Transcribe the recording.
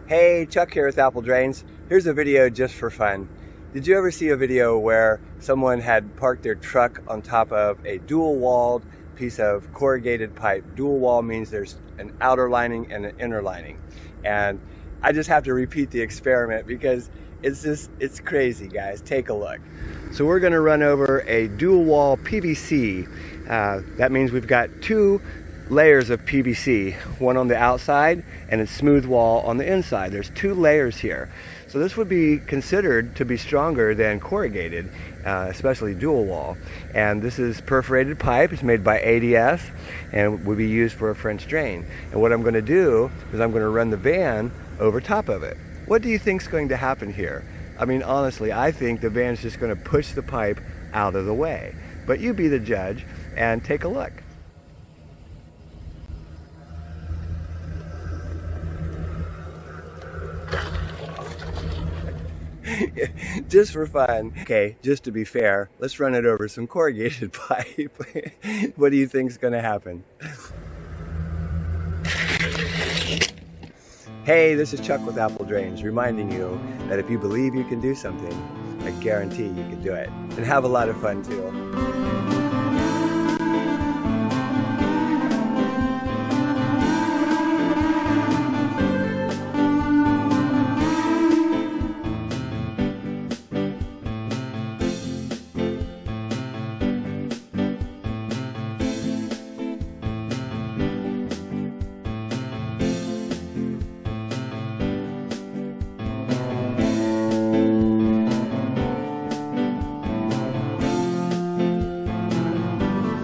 Hey, Chuck here with Apple Drains. Here's a video just for fun. Did you ever see a video where someone had parked their truck on top of a dual-walled piece of corrugated pipe? Dual wall means there's an outer lining and an inner lining. And I just have to repeat the experiment because it's crazy, guys. Take a look. So we're gonna run over a dual wall PVC. That means we've got two layers of PVC, one on the outside and a smooth wall on the inside. There's two layers here. So this would be considered to be stronger than corrugated, especially dual wall. And this is perforated pipe. It's made by ADS and would be used for a French drain. And what I'm going to do is I'm going to run the van over top of it. What do you think is going to happen here? I mean, honestly, I think the van's just going to push the pipe out of the way. But you be the judge and take a look. Just for fun. Okay, just to be fair, let's run it over some corrugated pipe. What do you think is going to happen? Hey, this is Chuck with Apple Drains, reminding you that if you believe you can do something, I guarantee you can do it. And have a lot of fun too.